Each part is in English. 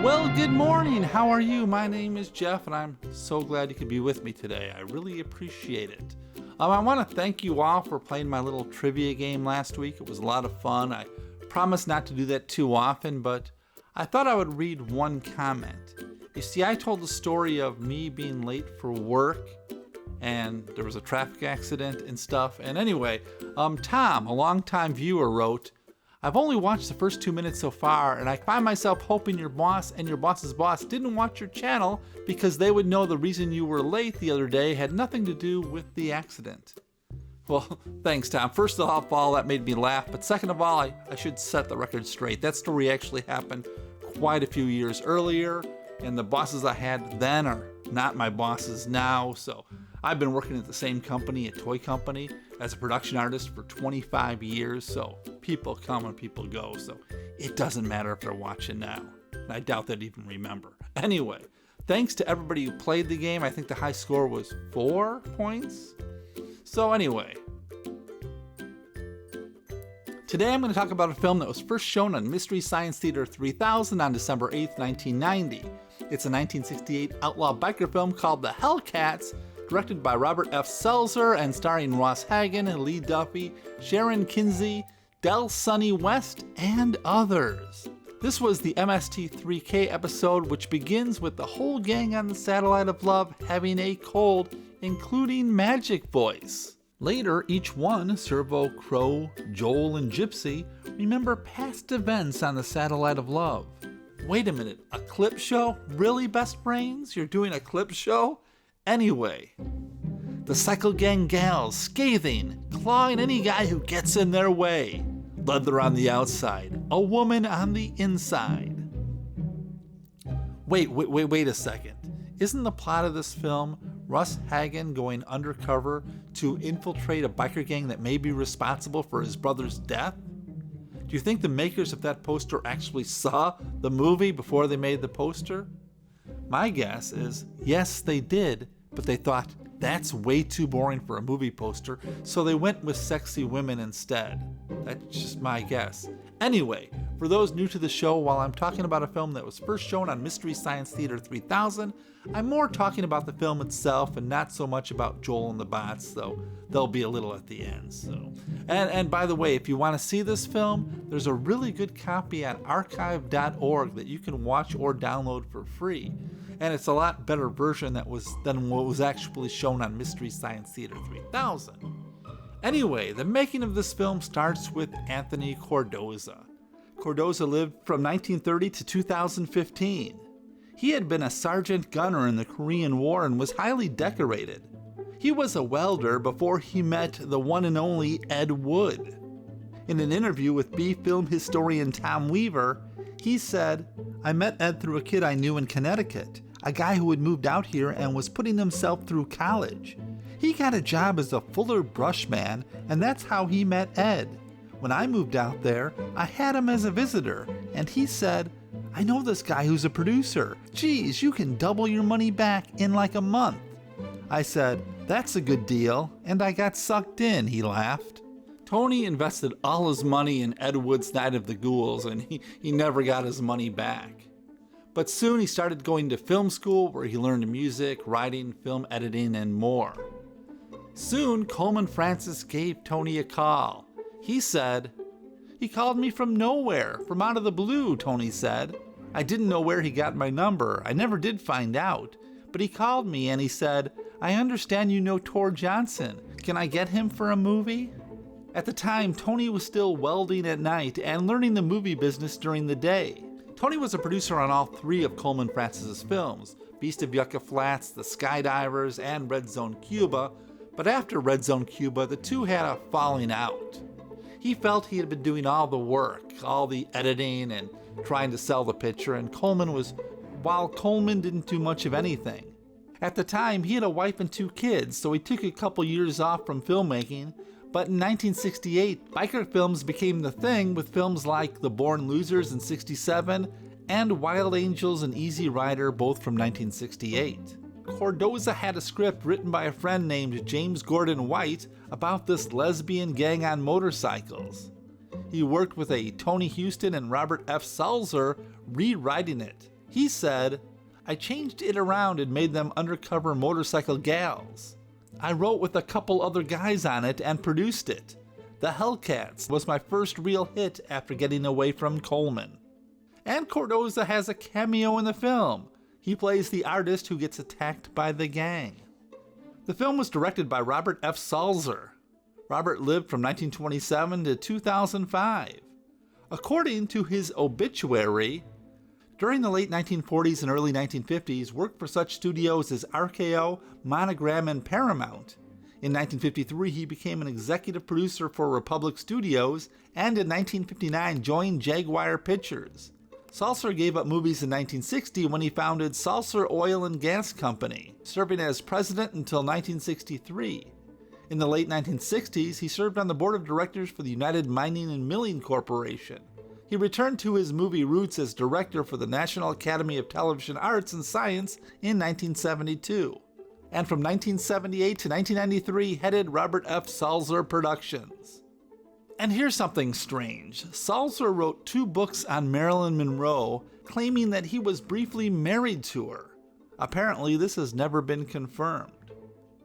Well, good morning. How are you? My name is Jeff, and I'm so glad you could be with me today. I really appreciate it. I want to thank you all for playing my little trivia game last week. It was a lot of fun. I promise not to do that too often, but I thought I would read one comment. You see, I told the story of me being late for work, and there was a traffic accident and stuff. And anyway, Tom, a longtime viewer, wrote, I've only watched the first 2 minutes so far, and I find myself hoping your boss and your boss's boss didn't watch your channel because they would know the reason you were late the other day had nothing to do with the accident. Well, thanks, Tom. First of all, that made me laugh, but second of all, I should set the record straight. That story actually happened quite a few years earlier, and the bosses I had then are not my bosses now, so I've been working at the same company, a toy company, as a production artist for 25 years, so people come and people go, so it doesn't matter if they're watching now. And I doubt they'd even remember. Anyway, thanks to everybody who played the game. I think the high score was 4 points. So anyway, today I'm going to talk about a film that was first shown on Mystery Science Theater 3000 on December 8th, 1990. It's a 1968 outlaw biker film called The Hellcats, directed by Robert F. Slatzer and starring Ross Hagen, Dee Duffy, Sharyn Kinzie, Sonny West, and others. This was the MST3K episode, which begins with the whole gang on the Satellite of Love having a cold, including Magic Voice. Later, each one, Servo, Crow, Joel, and Gypsy, remember past events on the Satellite of Love. Wait a minute, a clip show? Really, Best Brains? You're doing a clip show? Anyway, the Cycle Gang gals, scathing, clawing any guy who gets in their way. Leather on the outside, a woman on the inside. Wait a second. Isn't the plot of this film Ross Hagen going undercover to infiltrate a biker gang that may be responsible for his brother's death? Do you think the makers of that poster actually saw the movie before they made the poster? My guess is yes, they did, but they thought that's way too boring for a movie poster, so they went with sexy women instead. That's just my guess. Anyway, for those new to the show, while I'm talking about a film that was first shown on Mystery Science Theater 3000, I'm more talking about the film itself and not so much about Joel and the bots, though there'll be a little at the end. And by the way, if you want to see this film, there's a really good copy at archive.org that you can watch or download for free. And it's a lot better version than what was actually shown on Mystery Science Theater 3000. Anyway, the making of this film starts with Anthony Cordoza. Cordoza lived from 1930 to 2015. He had been a sergeant gunner in the Korean War and was highly decorated. He was a welder before he met the one and only Ed Wood. In an interview with B-film historian Tom Weaver, he said, I met Ed through a kid I knew in Connecticut, a guy who had moved out here and was putting himself through college. He got a job as a Fuller brushman, and that's how he met Ed. When I moved out there, I had him as a visitor, and he said, I know this guy who's a producer. Geez, you can double your money back in like a month. I said, that's a good deal, and I got sucked in, he laughed. Tony invested all his money in Ed Wood's Night of the Ghouls, and he never got his money back. But soon he started going to film school where he learned music, writing, film editing, and more. Soon, Coleman Francis gave Tony a call. He said, he called me from nowhere, from out of the blue, Tony said. I didn't know where he got my number. I never did find out. But he called me and he said, I understand you know Tor Johnson. Can I get him for a movie? At the time, Tony was still welding at night and learning the movie business during the day. Tony was a producer on all 3 of Coleman Francis's films, Beast of Yucca Flats, The Skydivers, and Red Zone Cuba, but after Red Zone Cuba, the two had a falling out. He felt he had been doing all the work, all the editing and trying to sell the picture, and while Coleman didn't do much of anything. At the time, he had a wife and 2 kids, so he took a couple years off from filmmaking, but in 1968, biker films became the thing with films like The Born Losers in '67 and Wild Angels and Easy Rider, both from 1968. Cordoza had a script written by a friend named James Gordon White about this lesbian gang on motorcycles. He worked with a Tony Huston and Robert F. Slatzer rewriting it. He said, "I changed it around and made them undercover motorcycle gals. I wrote with a couple other guys on it and produced it. The Hellcats was my first real hit after getting away from Coleman." And Cardoza has a cameo in the film. He plays the artist who gets attacked by the gang. The film was directed by Robert F. Slatzer. Robert lived from 1927 to 2005. According to his obituary, during the late 1940s and early 1950s, worked for such studios as RKO, Monogram, and Paramount. In 1953, he became an executive producer for Republic Studios, and in 1959 joined Jaguar Pictures. Slatzer gave up movies in 1960 when he founded Slatzer Oil and Gas Company, serving as president until 1963. In the late 1960s, he served on the board of directors for the United Mining and Milling Corporation. He returned to his movie roots as director for the National Academy of Television Arts and Science in 1972. And from 1978 to 1993, headed Robert F. Slatzer Productions. And here's something strange. Slatzer wrote 2 books on Marilyn Monroe, claiming that he was briefly married to her. Apparently, this has never been confirmed.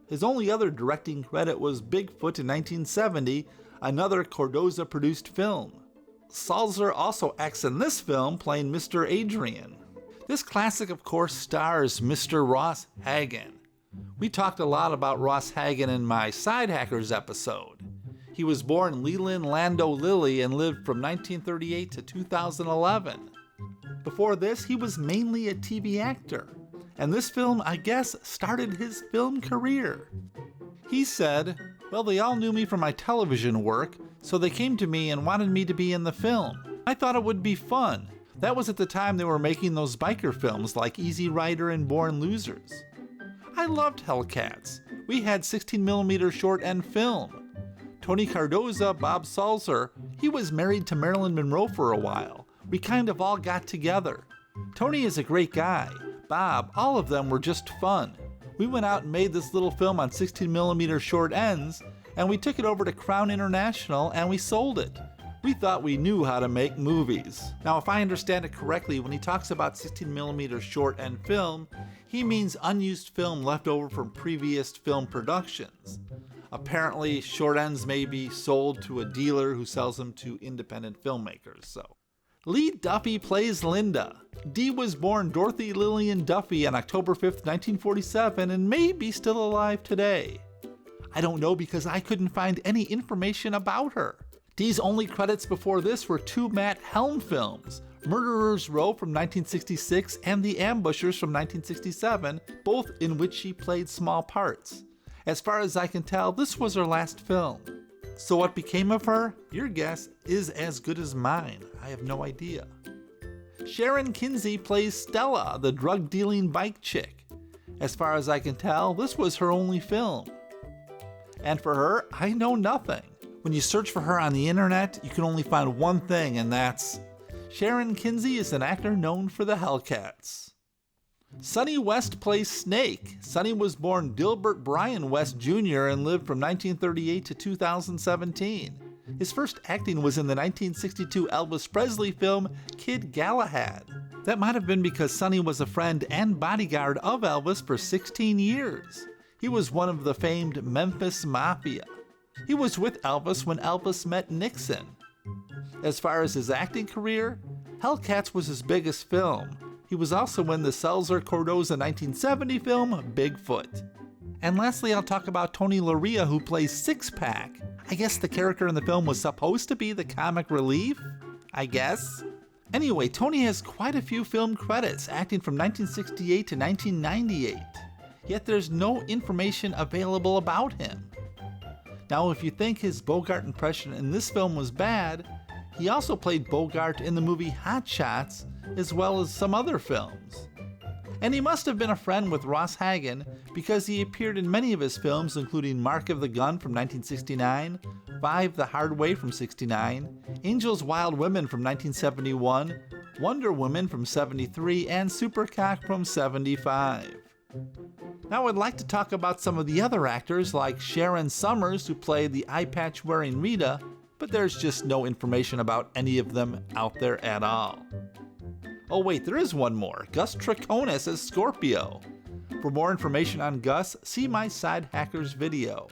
His only other directing credit was Bigfoot in 1970, another Cardoza-produced film. Slatzer also acts in this film, playing Mr. Adrian. This classic, of course, stars Mr. Ross Hagen. We talked a lot about Ross Hagen in my Side Hackers episode. He was born Leland Lando Lilly and lived from 1938 to 2011. Before this, he was mainly a TV actor, and this film, I guess, started his film career. He said, "Well, they all knew me from my television work, so they came to me and wanted me to be in the film. I thought it would be fun. That was at the time they were making those biker films like Easy Rider and Born Losers. I loved Hellcats. We had 16mm short end film. Tony Cardoza, Bob Slatzer, he was married to Marilyn Monroe for a while. We kind of all got together. Tony is a great guy. Bob, all of them were just fun. We went out and made this little film on 16mm short ends, and we took it over to Crown International and we sold it. We thought we knew how to make movies." Now, if I understand it correctly, when he talks about 16mm short end film, he means unused film left over from previous film productions. Apparently, short ends may be sold to a dealer who sells them to independent filmmakers. Dee Duffy plays Linda. Dee was born Dorothy Lillian Duffy on October 5th, 1947, and may be still alive today. I don't know because I couldn't find any information about her. Dee's only credits before this were 2 Matt Helm films, Murderers Row from 1966 and The Ambushers from 1967, both in which she played small parts. As far as I can tell, this was her last film. So what became of her? Your guess is as good as mine. I have no idea. Sharyn Kinzie plays Stella, the drug-dealing bike chick. As far as I can tell, this was her only film. And for her, I know nothing. When you search for her on the internet, you can only find one thing, and that's Sharyn Kinzie is an actor known for the Hellcats. Sonny West plays Snake. Sonny was born Dilbert Bryan West Jr. and lived from 1938 to 2017. His first acting was in the 1962 Elvis Presley film Kid Galahad. That might have been because Sonny was a friend and bodyguard of Elvis for 16 years. He was one of the famed Memphis Mafia. He was with Elvis when Elvis met Nixon. As far as his acting career, Hellcats was his biggest film. He was also in the Slatzer-Cardoza 1970 film Bigfoot. And lastly, I'll talk about Tony Lorea, who plays Six Pack. I guess the character in the film was supposed to be the comic relief? I guess. Anyway, Tony has quite a few film credits, acting from 1968 to 1998. Yet there's no information available about him. Now, if you think his Bogart impression in this film was bad, he also played Bogart in the movie Hot Shots, as well as some other films. And he must have been a friend with Ross Hagen because he appeared in many of his films, including Mark of the Gun from 1969, Five the Hard Way from 1969, Angels Wild Women from 1971, Wonder Woman from 1973, and Supercock from 1975. Now I'd like to talk about some of the other actors like Sharon Summers, who played the eye patch wearing Rita, but there's just no information about any of them out there at all. Oh wait, there is one more. Gus Triconis as Scorpio. For more information on Gus, see my Side Hackers video.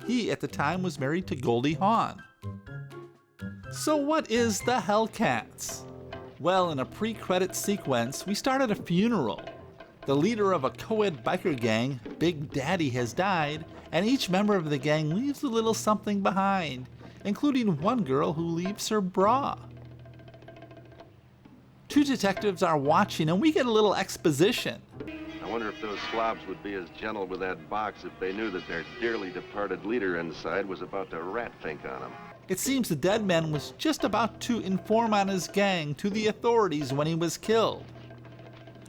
He, at the time, was married to Goldie Hawn. So what is the Hellcats? Well, in a pre-credit sequence, we start at a funeral. The leader of a co-ed biker gang, Big Daddy, has died, and each member of the gang leaves a little something behind, including one girl who leaves her bra. Two detectives are watching, and we get a little exposition. I wonder if those slobs would be as gentle with that box if they knew that their dearly departed leader inside was about to rat think on them. It seems the dead man was just about to inform on his gang to the authorities when he was killed.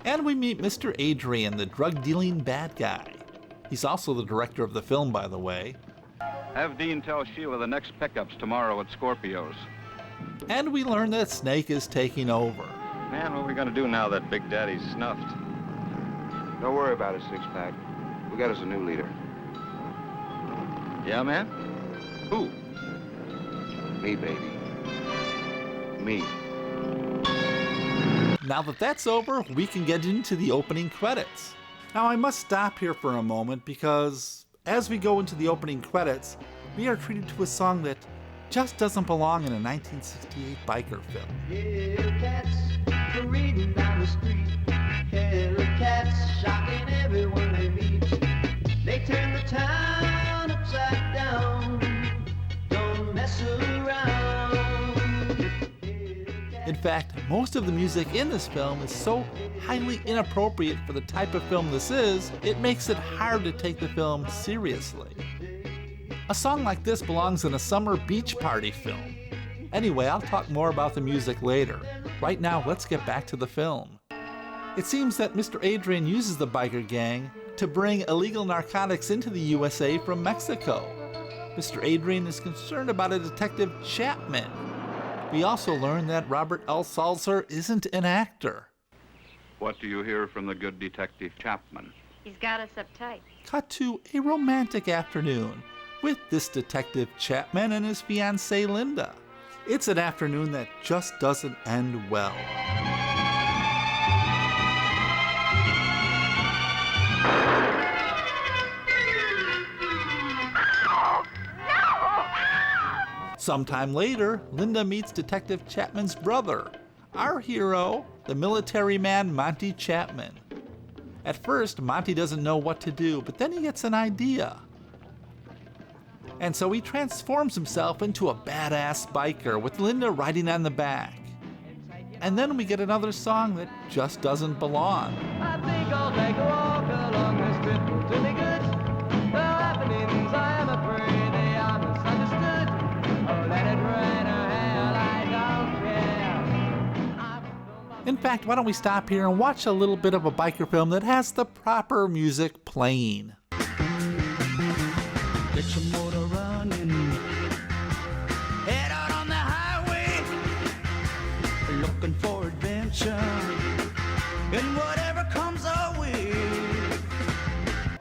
And we meet Mr. Adrian, the drug-dealing bad guy. He's also the director of the film, by the way. Have Dean tell Sheila the next pickup's tomorrow at Scorpio's. And we learn that Snake is taking over. Man, what are we gonna do now that Big Daddy's snuffed? Don't worry about it, Six-Pack. We got us a new leader. Yeah, man? Who? Me, baby. Me. Now that that's over, we can get into the opening credits. Now I must stop here for a moment because as we go into the opening credits, we are treated to a song that just doesn't belong in a 1968 biker film. Hellcats parading down the street. Hellcats shocking everyone they meet. They turn the town upside down. Don't mess around. In fact, most of the music in this film is so highly inappropriate for the type of film this is, it makes it hard to take the film seriously. A song like this belongs in a summer beach party film. Anyway, I'll talk more about the music later. Right now, let's get back to the film. It seems that Mr. Adrian uses the biker gang to bring illegal narcotics into the USA from Mexico. Mr. Adrian is concerned about a detective, Chapman. We also learn that Robert L. Salzer isn't an actor. What do you hear from the good detective Chapman? He's got us uptight. Cut to a romantic afternoon with this detective Chapman and his fiancée Linda. It's an afternoon that just doesn't end well. Sometime later, Linda meets Detective Chapman's brother, our hero, the military man Monty Chapman. At first, Monty doesn't know what to do, but then he gets an idea. And so he transforms himself into a badass biker with Linda riding on the back. And then we get another song that just doesn't belong. I think I'll take a walk along this trip to be good. The happenings, I am afraid they are misunderstood. Oh, let it rain or hell, I don't care. In fact, why don't we stop here and watch a little bit of a biker film that has the proper music playing. Get your motor running. Head out on the highway. Looking for adventure. And whatever comes our way.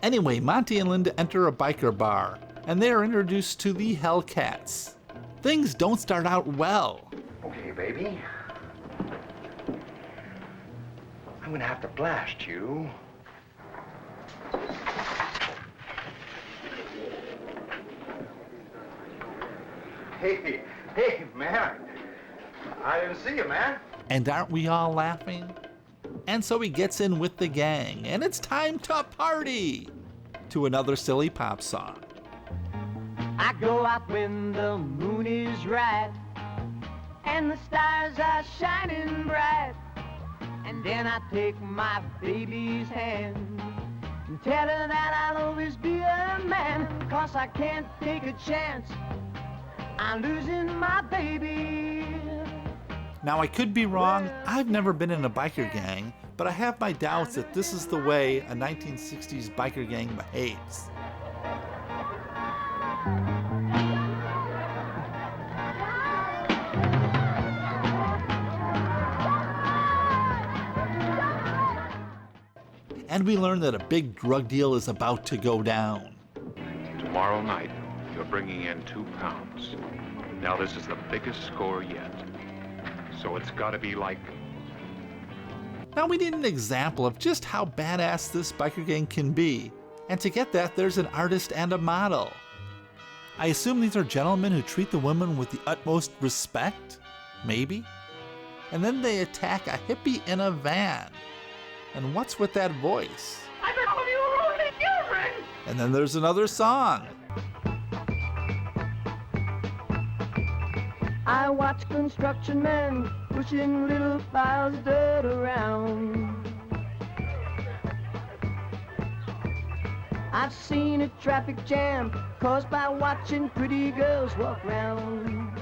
Anyway, Monty and Linda enter a biker bar, and they are introduced to the Hellcats. Things don't start out well. Okay, baby. I'm gonna have to blast you. Hey, man. I didn't see you, man. And aren't we all laughing? And so he gets in with the gang, and it's time to party! To another silly pop song. I go out when the moon is right and the stars are shining bright. And then I take my baby's hand and tell her that I'll always be a man. 'Cause I can't take a chance, I'm losing my baby. Now I could be wrong, I've never been in a biker gang, but I have my doubts that this is the way a 1960s biker gang behaves. And we learn that a big drug deal is about to go down. Tomorrow night, you're bringing in 2 pounds. Now this is the biggest score yet. So it's got to be like Now we need an example of just how badass this biker gang can be, and to get that there's an artist and a model. I assume these are gentlemen who treat the women with the utmost respect? Maybe? And then they attack a hippie in a van. And what's with that voice? I thought you were only children! And then there's another song. I watch construction men pushing little piles of dirt around. I've seen a traffic jam caused by watching pretty girls walk round.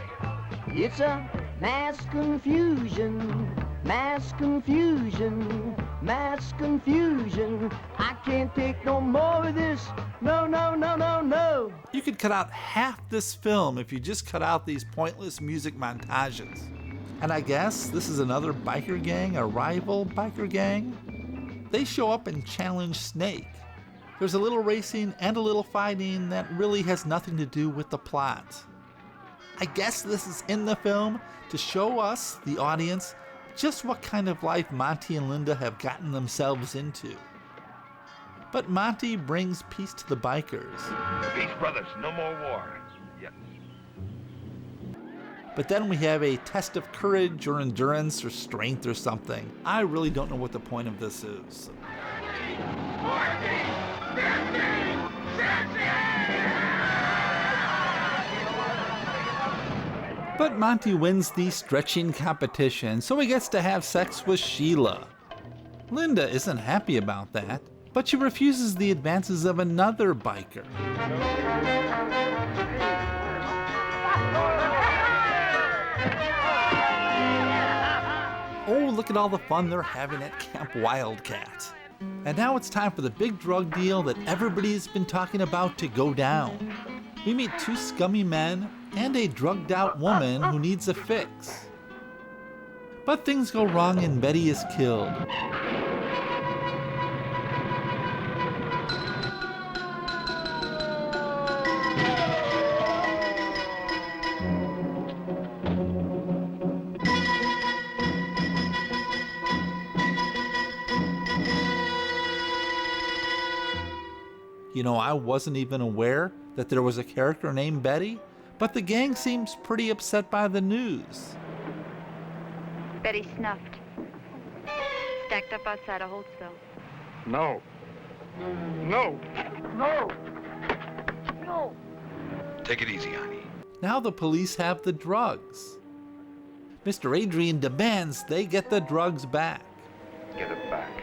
It's a mass confusion, mass confusion, mass confusion. I can't take no more of this. No, no, no, no, no. You could cut out half this film if you just cut out these pointless music montages. And I guess this is another biker gang, a rival biker gang. They show up and challenge Snake. There's a little racing and a little fighting that really has nothing to do with the plot. I guess this is in the film to show us, the audience, just what kind of life Monty and Linda have gotten themselves into. But Monty brings peace to the bikers. Peace, brothers. No more war. Yes. But then we have a test of courage or endurance or strength or something. I really don't know what the point of this is. 14, 15, 16! But Monty wins the stretching competition, so he gets to have sex with Sheila. Linda isn't happy about that, but she refuses the advances of another biker. Oh, look at all the fun they're having at Camp Wildcat. And now it's time for the big drug deal that everybody's been talking about to go down. We meet two scummy men and a drugged out woman who needs a fix. But things go wrong and Betty is killed. You know, I wasn't even aware that there was a character named Betty, but the gang seems pretty upset by the news. Betty snuffed. Stacked up outside of Holtzville. No. No. No. No. Take it easy, honey. Now the police have the drugs. Mr. Adrian demands they get the drugs back. Get it back.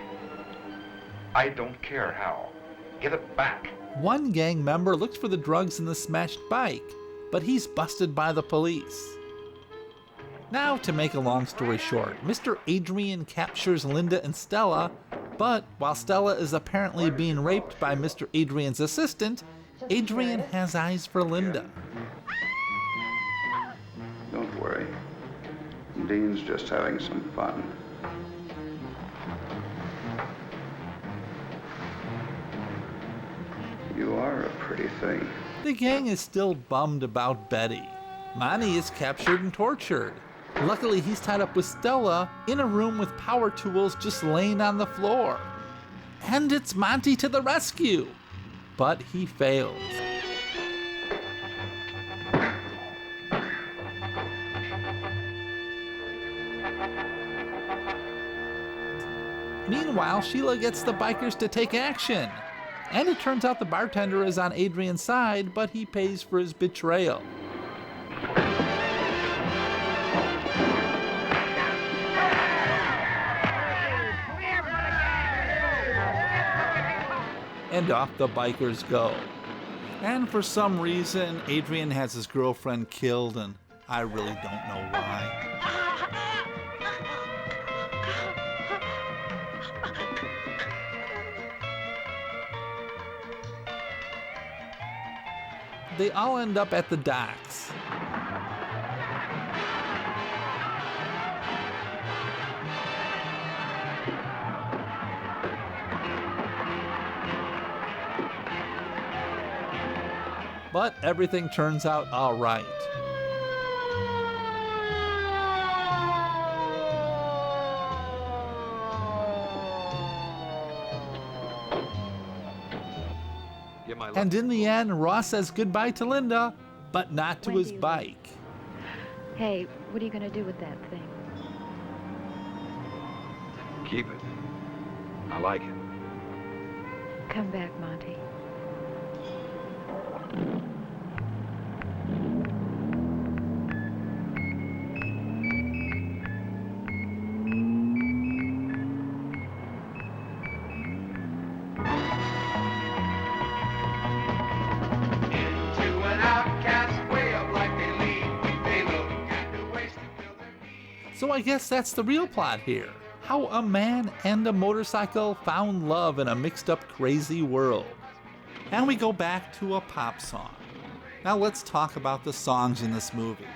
I don't care how. Get it back. One gang member looks for the drugs in the smashed bike, but he's busted by the police. Now, to make a long story short, Mr. Adrian captures Linda and Stella, but while Stella is apparently being raped by Mr. Adrian's assistant, Adrian has eyes for Linda. Don't worry. Dean's just having some fun. You are a pretty thing. The gang is still bummed about Betty. Monty is captured and tortured. Luckily, he's tied up with Stella in a room with power tools just laying on the floor. And it's Monty to the rescue. But he fails. Meanwhile, Sheila gets the bikers to take action. And it turns out the bartender is on Adrian's side, but he pays for his betrayal. And off the bikers go. And for some reason, Adrian has his girlfriend killed, and I really don't know why. They all end up at the docks. But everything turns out all right. And in the end, Ross says goodbye to Linda, but not to his bike. Hey, what are you going to do with that thing? Keep it. I like it. Come back, Monty. So I guess that's the real plot here. How a man and a motorcycle found love in a mixed up crazy world. And we go back to a pop song. Now let's talk about the songs in this movie.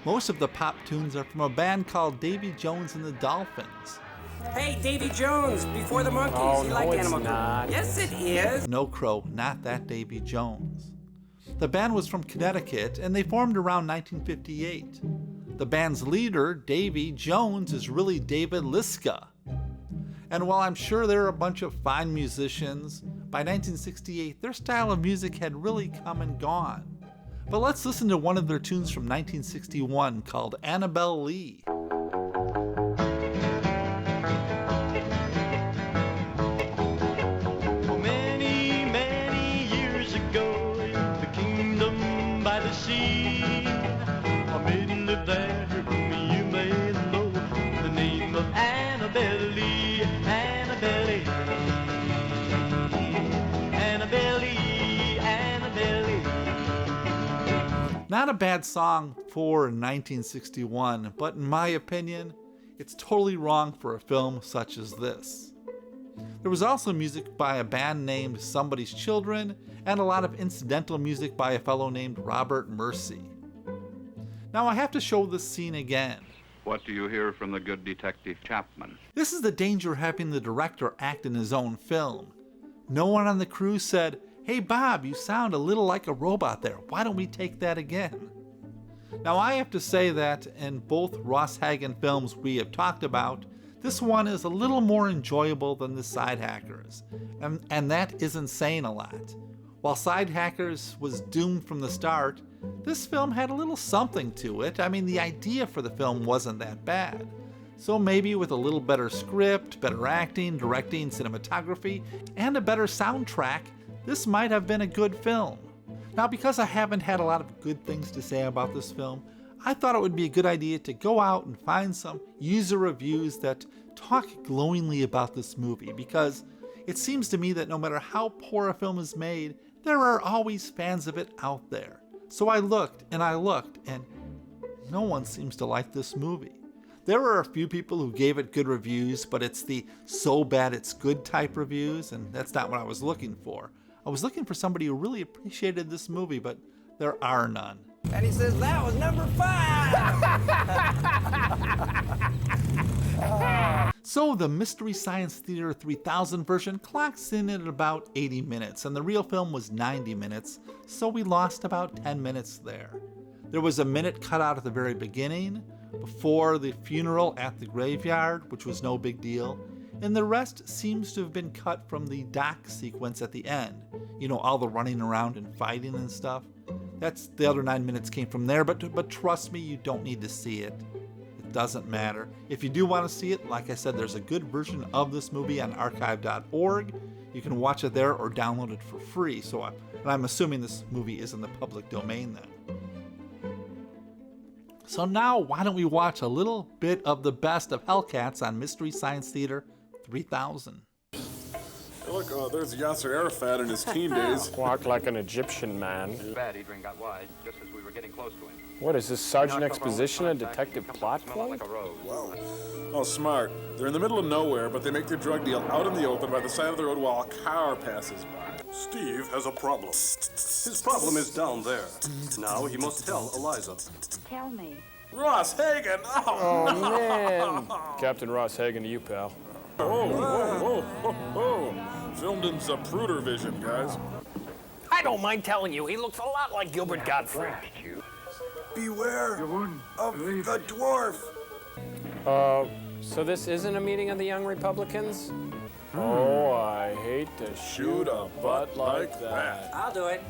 Most of the pop tunes are from a band called Davy Jones and the Dolphins. Hey, Davy Jones, before the monkeys. Oh, you no, like it's Animal not. Yes, it is. No, Crow, not that Davy Jones. The band was from Connecticut and they formed around 1958. The band's leader, Davy Jones, is really David Liska. And while I'm sure they're a bunch of fine musicians, by 1968 their style of music had really come and gone. But let's listen to one of their tunes from 1961 called Annabelle Lee. Many, many years ago in the kingdom by the sea, a maiden lived there whom you may know, the name of Annabelle Lee, Annabelle Lee, Annabelle Lee, Annabelle Lee. Not a bad song for 1961, but in my opinion, it's totally wrong for a film such as this. There was also music by a band named Somebody's Children, and a lot of incidental music by a fellow named Robert Mercy. Now I have to show this scene again. What do you hear from the good Detective Chapman? This is the danger of having the director act in his own film. No one on the crew said, "Hey Bob, you sound a little like a robot there. Why don't we take that again?" Now I have to say that in both Ross Hagen films we have talked about, this one is a little more enjoyable than the Side Hackers, and that isn't saying a lot. While Side Hackers was doomed from the start, this film had a little something to it. I mean, the idea for the film wasn't that bad. So maybe with a little better script, better acting, directing, cinematography, and a better soundtrack, this might have been a good film. Now, because I haven't had a lot of good things to say about this film, I thought it would be a good idea to go out and find some user reviews that talk glowingly about this movie, because it seems to me that no matter how poor a film is made, there are always fans of it out there. So I looked, and no one seems to like this movie. There are a few people who gave it good reviews, but it's the so bad it's good type reviews, and that's not what I was looking for. I was looking for somebody who really appreciated this movie, but there are none. And he says, that was number 5. So the Mystery Science Theater 3000 version clocks in at about 80 minutes, and the real film was 90 minutes, so we lost about 10 minutes there. There was a minute cut out at the very beginning, before the funeral at the graveyard, which was no big deal, and the rest seems to have been cut from the dock sequence at the end. You know, all the running around and fighting and stuff. That's the other 9 minutes came from there, but trust me, you don't need to see it. It doesn't matter. If you do want to see it, like I said, there's a good version of this movie on archive.org. You can watch it there or download it for free. And I'm assuming this movie is in the public domain then. So now, why don't we watch a little bit of the best of Hellcats on Mystery Science Theater 3000. Look, there's Yasser Arafat in his teen days. Walked like an Egyptian man. Bad Adrian got wise just as we were getting close to him. What is this, Sergeant Exposition, a detective plot point? Wow. Oh, smart. They're in the middle of nowhere, but they make their drug deal out in the open by the side of the road while a car passes by. Steve has a problem. His problem is down there. Now he must tell Eliza. Tell me. Ross Hagen! Oh, man. Captain Ross Hagen to you, pal. Oh. Filmed in Zapruder Vision, guys. I don't mind telling you, he looks a lot like Gilbert Gottfried. Beware of the dwarf. So this isn't a meeting of the Young Republicans? Oh, I hate to shoot a butt like that. I'll do it.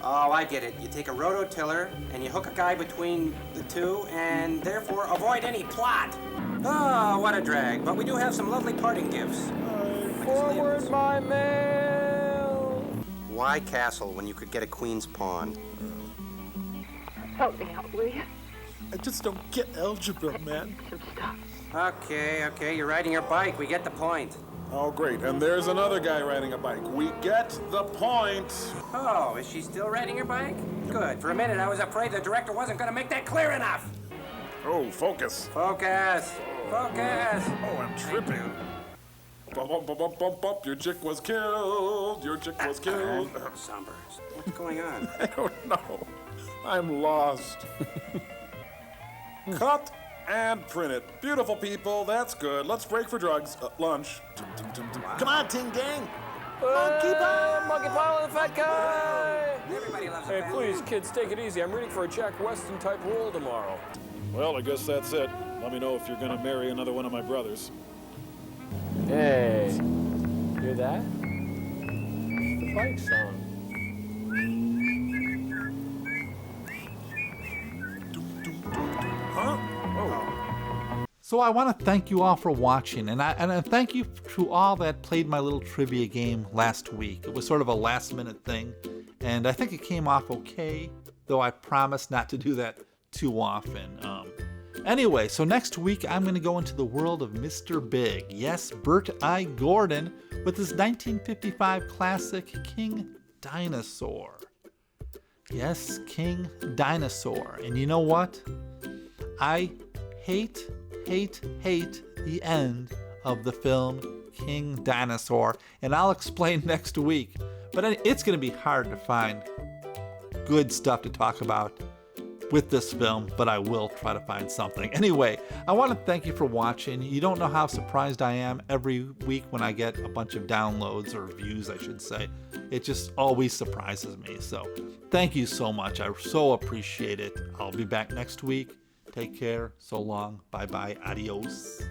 Oh, I get it. You take a rototiller and you hook a guy between the two and therefore avoid any plot. Oh, what a drag. But we do have some lovely parting gifts. Forward my mail. Why castle when you could get a queen's pawn? Help me out, will you? I just don't get algebra, man. Okay, you're riding your bike. We get the point. Oh, great. And there's another guy riding a bike. We get the point. Oh, is she still riding her bike? Good. For a minute, I was afraid the director wasn't going to make that clear enough. Oh, focus. Focus. Focus. Oh, I'm tripping. Bump, bump, bump, bump, bump, bump. Your chick was killed. Your chick was killed. Somber. What's going on? I don't know. I'm lost. Cut and print it. Beautiful people. That's good. Let's break for drugs. Lunch. Come on, Ting Gang. Monkey pile and the fat guy. Everybody loves Hey, please, kids, take it easy. I'm reading for a Jack Weston type role tomorrow. Well, I guess that's it. Let me know if you're going to marry another one of my brothers. Hey, hear that? The bike song. Huh? Oh. So I want to thank you all for watching, and I thank you to all that played my little trivia game last week. It was sort of a last-minute thing, and I think it came off okay, though I promise not to do that too often. Anyway, so next week I'm going to go into the world of Mr. Big. Yes, Bert I. Gordon with his 1955 classic King Dinosaur. Yes, King Dinosaur. And you know what? I hate the end of the film King Dinosaur, and I'll explain next week. But it's going to be hard to find good stuff to talk about with this film, but I will try to find something. Anyway, I want to thank you for watching. You don't know how surprised I am every week when I get a bunch of downloads, or views I should say. It just always surprises me. So thank you so much. I so appreciate it. I'll be back next week. Take care. So long. Bye-bye. Adios.